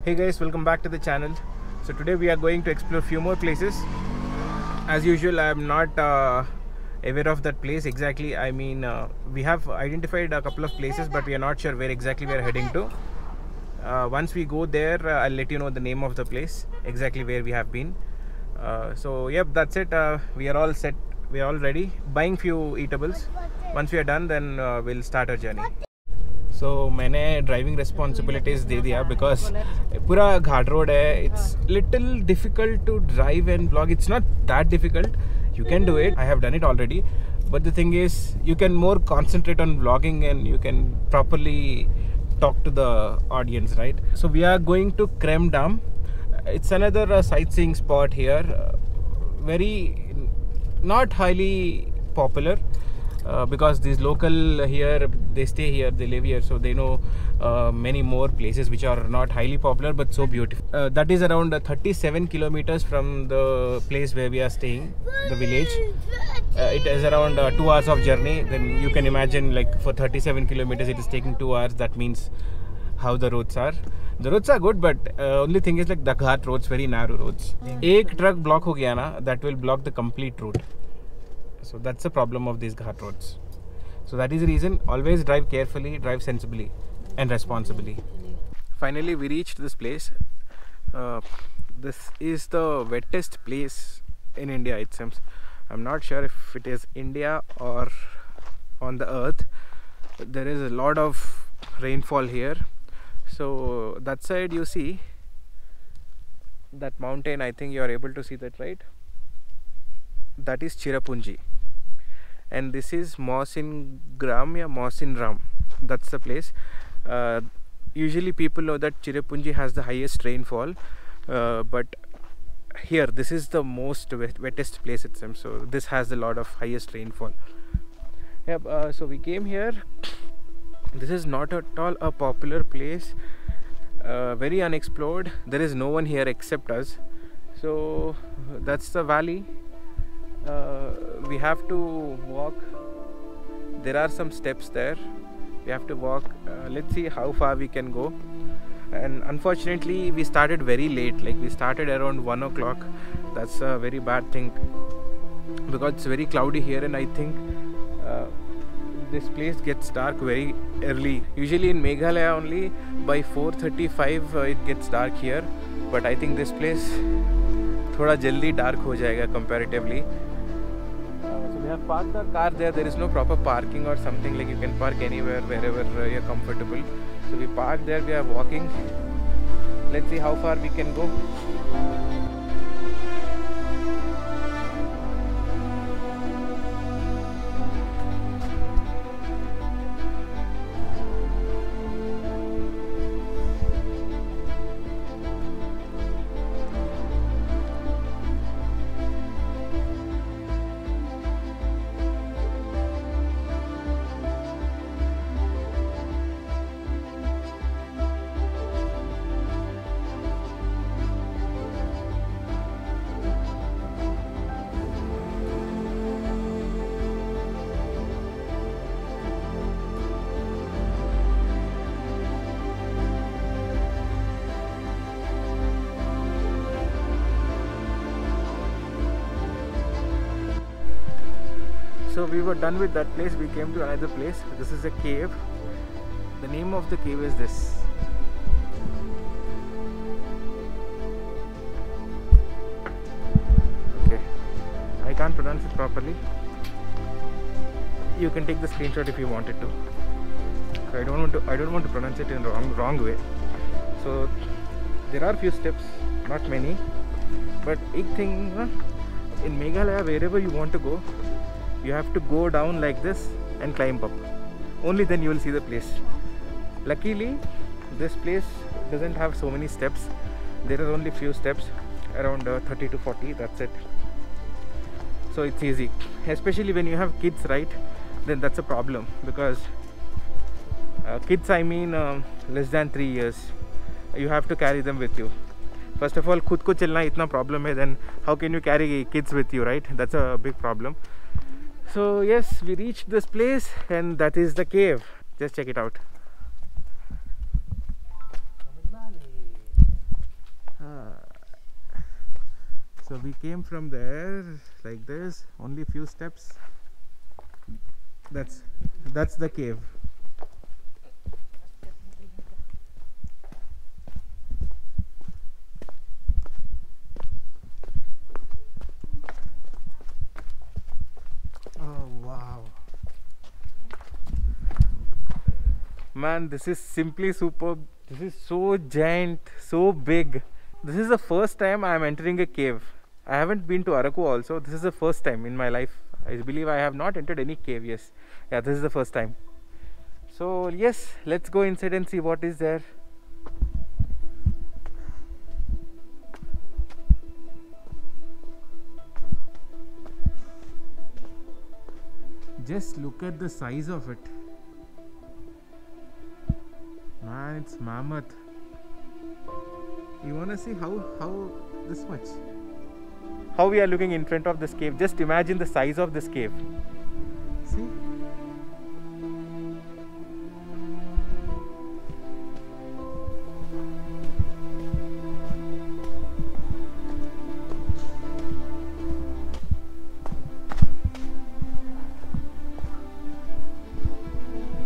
Hey guys, welcome back to the channel. So today we are going to explore a few more places. As usual, I am not aware of that place exactly. I mean, we have identified a couple of places, but we are not sure where exactly we are heading to. Once we go there, I'll let you know the name of the place, exactly where we have been. So yep, that's it. We are all set. We are all ready. Buying few eatables. Once we are done, then we'll start our journey. So मैंने driving responsibilities दे दिया because पूरा ghat road है. It's little difficult to drive and blog. It's not that difficult. You can do it. I have done it already. But the thing is you can more concentrate on blogging and you can properly talk to the audience, right? So we are going to Krem Dam. It's another sightseeing spot here. Very not highly popular. Because these local here, they stay here, they live here, so they know many more places which are not highly popular but so beautiful. That is around 37 kilometers from the place where we are staying, the village. It is around 2 hours of journey. Then you can imagine, like, for 37 kilometers it is taking 2 hours. That means how the roads are. The roads are good, but only thing is, like, the ghat roads, very narrow roads. Ek truck block ho gaya na, that will block the complete route. So that's the problem of these ghat roads. So that is the reason, always drive carefully, drive sensibly and responsibly. Finally we reached this place. This is the wettest place in India, it seems. I'm not sure if it is India or on the earth. There is a lot of rainfall here. So that side you see that mountain. I think you are able to see that, right? That is Cherrapunji, and this is Mawsyngram or Mawsynram. That's the place. Usually people know that Cherrapunji has the highest rainfall, but here this is the most wettest place, it seems. So this has a lot of highest rainfall. Yep. So we came here. This is not at all a popular place. Very unexplored. There is no one here except us. So that's the valley. We have to walk. There are some steps there. We have to walk. Let's see how far we can go. And unfortunately we started very late. Like, we started around 1 o'clock. That's a very bad thing because it's very cloudy here, and I think this place gets dark very early. Usually in Meghalaya only by 4:35 it gets dark here, but I think this place थोड़ा जल्दी dark हो जाएगा comparatively. We have parked our car there. There is no proper parking or something. Like, you can park anywhere, wherever you're comfortable. So we parked there. We are walking. Let's see how far we can go. So we were done with that place. We came to another place. This is a cave. The name of the cave is this. Okay, I can't pronounce it properly. You can take the screenshot if you wanted to. So I don't want to pronounce it in wrong way. So there are few steps, not many, but एक thing, in Meghalaya, wherever you want to go, you have to go down like this and climb up. Only then you will see the place. Luckily this place doesn't have so many steps. There are only few steps, around 30 to 40. That's it. So it's easy, especially when you have kids, right? Then that's a problem, because kids, I mean less than 3 years, you have to carry them with you. First of all, खुद को चलना इतना problem है, then how can you carry kids with you, right? That's a big problem. So yes, we reached this place, and that is the cave. Just check it out. So we came from there like this, only few steps. That's the cave. Oh wow. Man, this is simply superb. This is so giant, so big. This is the first time I am entering a cave. I haven't been to Araku also. This is the first time in my life. I believe I have not entered any cave. Yes. Yeah, this is the first time. So yes, let's go inside and see what is there. Just look at the size of it. Man, it's mammoth. You wanna see how this much? How we are looking in front of this cave. Just imagine the size of this cave. See?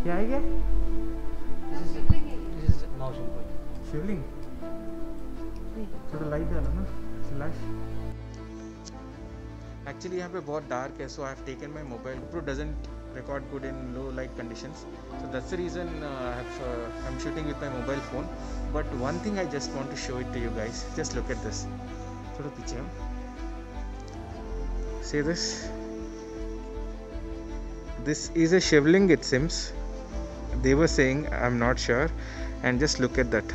क्या है ये? This is mountain goat. शिवलिंग थोड़ा light डालो ना flash actually यहाँ पे बहुत dark है so I have taken my mobile GoPro doesn't record good in low light conditions so that's the reason I'm shooting with my mobile phone but one thing I just want to show it to you guys just look at this थोड़ा पीछे हम see this is a shivling it seems they were saying I'm not sure and just look at that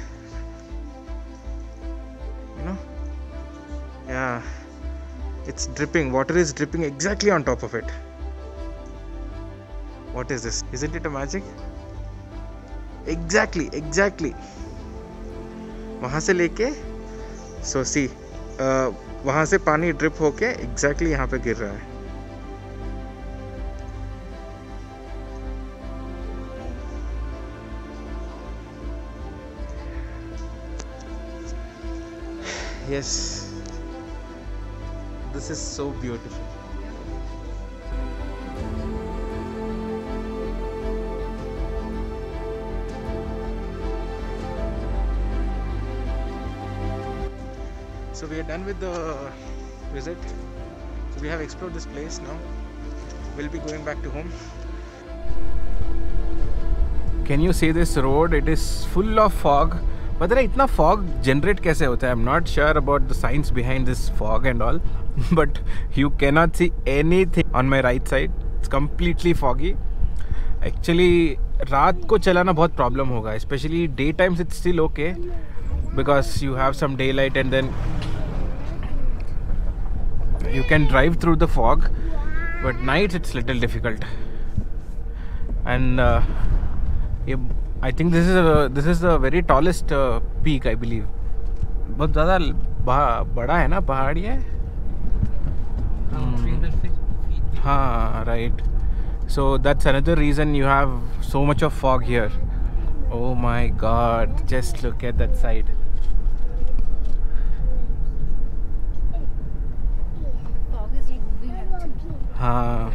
yeah it's dripping water is dripping exactly on top of it what is this isn't it a magic exactly वहां से लेके so see वहां से पानी drip होके exactly यहाँ पे गिर रहा है yes this is so beautiful so we are done with the visit so we have explored this place now we'll be going back to home can you see this road it is full of fog पता नहीं इतना fog generate कैसे होता है I'm not sure about the science behind this fog and all but you cannot see anything on my right side it's completely foggy actually रात को चलाना बहुत problem होगा especially day times it's still okay because you have some daylight and then you can drive through the fog but nights it's little difficult and I think this is the very tallest peak I believe बहुत ज़्यादा बड़ा है ना पहाड़ी है 300 feet. हाँ right so that's another reason you have so much of fog here oh my god just look at that side Fog is moving actually. हाँ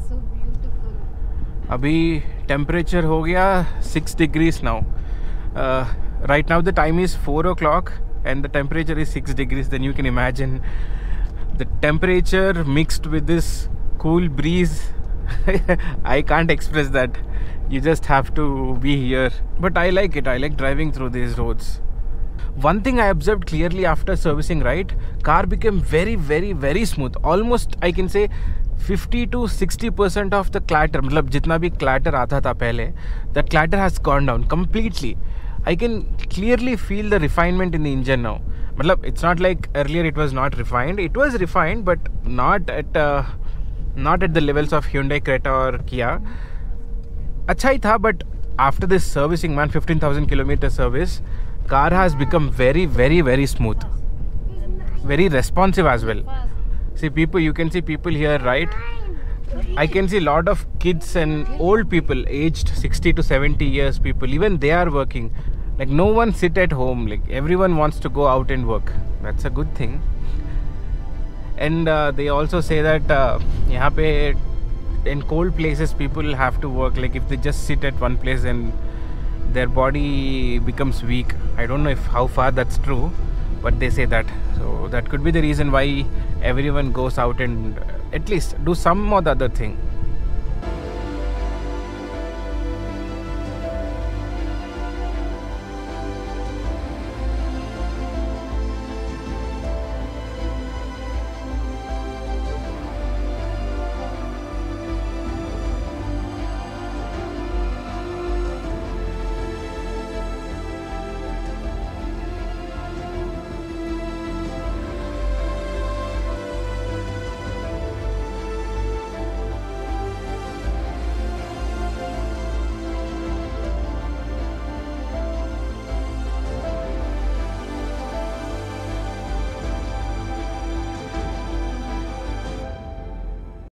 So beautiful. अभी टेम्परेचर हो गया 6 degrees now right now the time is 4 o'clock and the temperature is 6 degrees then you can imagine the temperature mixed with this cool breeze I can't express that you just have to be here but I like it I like driving through these roads one thing I observed clearly after servicing right car became very smooth almost I can say 50 to 60% of the clatter मतलब जितना भी clatter आता था पहले that clatter has gone down completely I can clearly feel the refinement in the engine now मतलब it's not like earlier it was not refined it was refined but not at the levels of Hyundai Creta or Kia अच्छा ही था but after this servicing man 15,000 kilometer service car has become very smooth very responsive as well see people you can see people here right I can see a lot of kids and old people aged 60 to 70 years people, even they are working. Like no one sit at home, like everyone wants to go out and work. That's a good thing. And they also say that यहाँ पे in cold places people have to work. Like if they just sit at one place and their body becomes weak. I don't know if how far that's true, but they say that. So that could be the reason why everyone goes out and at least do some or the other thing.